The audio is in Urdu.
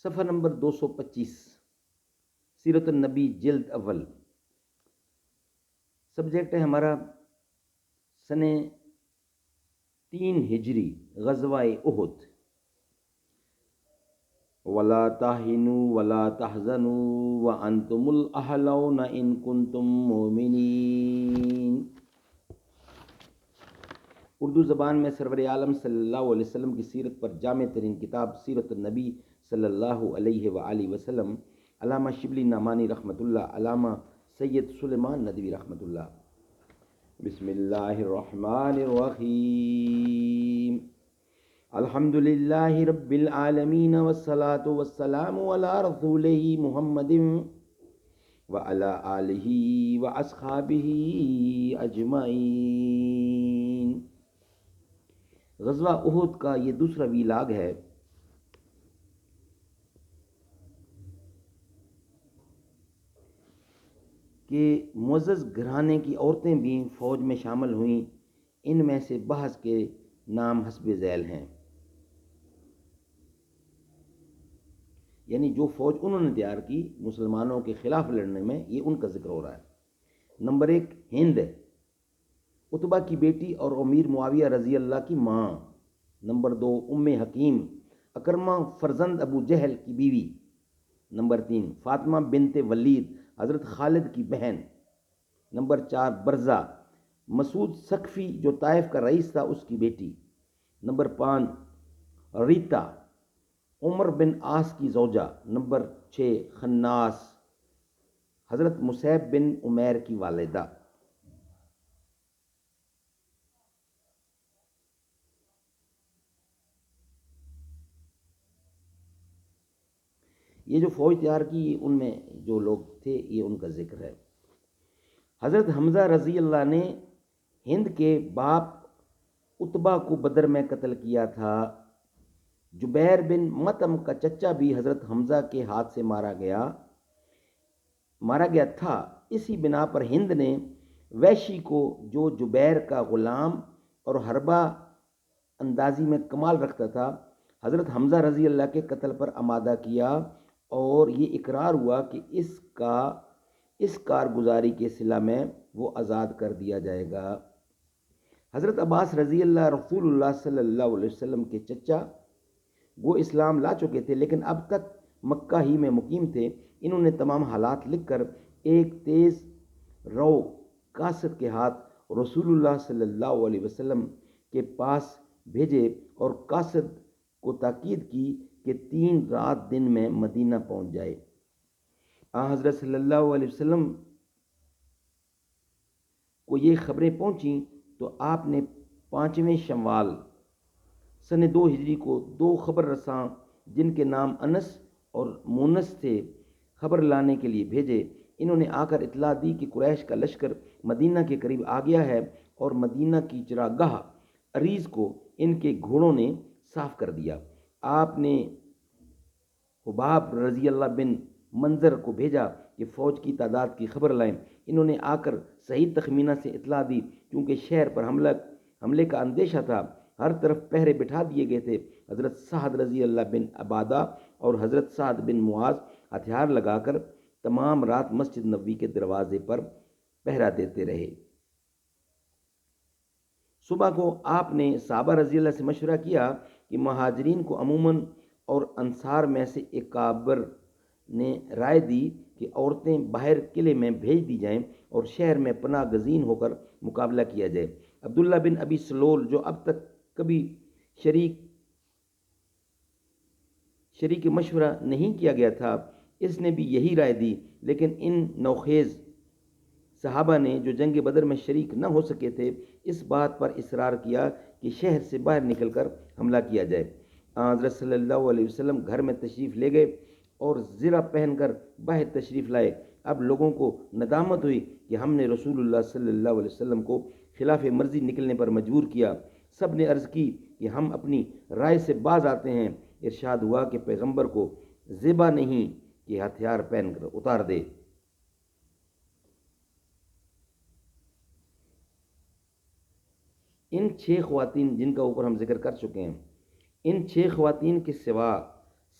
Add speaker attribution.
Speaker 1: صفحہ نمبر 225، سیرت النبی جلد اول۔ سبجیکٹ ہے ہمارا سن 3 ہجری، غزوہ احد۔ وَلَا تَهِنُوا وَلَا تَحْزَنُوا وَأَنْتُمُ الْأَعْلَوْنَ إِن كُنتُم مُؤْمِنِينَ۔ اردو زبان میں سرور عالم صلی اللہ علیہ وسلم کی سیرت پر جامع ترین کتاب سیرت النبی صلی اللہ علیہ وآلہ وسلم، علامہ شبلی نعمانی رحمۃ اللہ، علامہ سید سلیمان ندوی رحمۃ اللہ۔ بسم اللہ الرحمن الرحیم۔ الحمد للہ رب العالمین والصلاة والسلام علی رسولہ محمد وعلی آلہ واصحابہ اجمعین۔ غزوہ احد کا یہ دوسرا ویلاگ ہے۔ کہ معزز گھرانے کی عورتیں بھی فوج میں شامل ہوئیں، ان میں سے بعض کے نام حسب ذیل ہیں، یعنی جو فوج انہوں نے تیار کی مسلمانوں کے خلاف لڑنے میں، یہ ان کا ذکر ہو رہا ہے۔ نمبر 1 ہند، عتبہ کی بیٹی اور امیر معاویہ رضی اللہ کی ماں۔ نمبر 2 ام حکیم، اکرمہ فرزند ابو جہل کی بیوی۔ نمبر 3 فاطمہ بنت ولید، حضرت خالد کی بہن۔ نمبر 4 برزہ، مسعود ثقفی جو طائف کا رئیس تھا اس کی بیٹی۔ نمبر 5 ریتا، عمر بن عاص کی زوجہ۔ نمبر 6 خناس، حضرت مصعب بن عمیر کی والدہ۔ یہ جو فوج تیار کی ان میں جو لوگ تھے یہ ان کا ذکر ہے۔ حضرت حمزہ رضی اللہ نے ہند کے باپ عتبہ کو بدر میں قتل کیا تھا۔ جبیر بن مطعم کا چچا بھی حضرت حمزہ کے ہاتھ سے مارا گیا تھا۔ اسی بنا پر ہند نے وحشی کو، جو جبیر کا غلام اور حربہ اندازی میں کمال رکھتا تھا، حضرت حمزہ رضی اللہ کے قتل پر آمادہ کیا، اور یہ اقرار ہوا کہ اس کارگزاری کے صلہ میں وہ آزاد کر دیا جائے گا۔ حضرت عباس رضی اللہ رسول اللہ صلی اللہ علیہ وسلم کے چچا، وہ اسلام لا چکے تھے لیکن اب تک مکہ ہی میں مقیم تھے۔ انہوں نے تمام حالات لکھ کر ایک تیز رو قاصد کے ہاتھ رسول اللہ صلی اللہ علیہ وسلم کے پاس بھیجے اور قاصد کو تاکید کی کہ 3 رات دن میں مدینہ پہنچ جائے۔ حضرت صلی اللہ علیہ وسلم کو یہ خبریں پہنچیں تو آپ نے 5ویں شوال سن 2 ہجری کو 2 خبر رساں جن کے نام انس اور مونس تھے خبر لانے کے لیے بھیجے۔ انہوں نے آ کر اطلاع دی کہ قریش کا لشکر مدینہ کے قریب آ گیا ہے اور مدینہ کی چراگاہ عریض کو ان کے گھوڑوں نے صاف کر دیا۔ آپ نے حباب رضی اللہ بن منظر کو بھیجا کہ فوج کی تعداد کی خبر لائیں۔ انہوں نے آ کر صحیح تخمینہ سے اطلاع دی، کیونکہ شہر پر حملے کا اندیشہ تھا۔ ہر طرف پہرے بٹھا دیے گئے تھے۔ حضرت سعد رضی اللہ بن عبادہ اور حضرت سعد بن معاذ ہتھیار لگا کر تمام رات مسجد نبوی کے دروازے پر پہرا دیتے رہے۔ صبح کو آپ نے صحابہ رضی اللہ سے مشورہ کیا کہ مہاجرین کو عموماً اور انصار میں سے اکابر نے رائے دی کہ عورتیں باہر قلعے میں بھیج دی جائیں اور شہر میں پناہ گزین ہو کر مقابلہ کیا جائے۔ عبداللہ بن ابی سلول، جو اب تک کبھی شریک مشورہ نہیں کیا گیا تھا، اس نے بھی یہی رائے دی، لیکن ان نوخیز صحابہ نے جو جنگ بدر میں شریک نہ ہو سکے تھے اس بات پر اصرار کیا کہ شہر سے باہر نکل کر حملہ کیا جائے۔ حضرت صلی اللہ علیہ وسلم گھر میں تشریف لے گئے اور زرہ پہن کر باہر تشریف لائے۔ اب لوگوں کو ندامت ہوئی کہ ہم نے رسول اللہ صلی اللہ علیہ وسلم کو خلاف مرضی نکلنے پر مجبور کیا۔ سب نے عرض کی کہ ہم اپنی رائے سے باز آتے ہیں۔ ارشاد ہوا کہ پیغمبر کو زیبا نہیں کہ ہتھیار پہن کر اتار دے۔ ان 6 خواتین جن کا اوپر ہم ذکر کر چکے ہیں، ان 6 خواتین کے سوا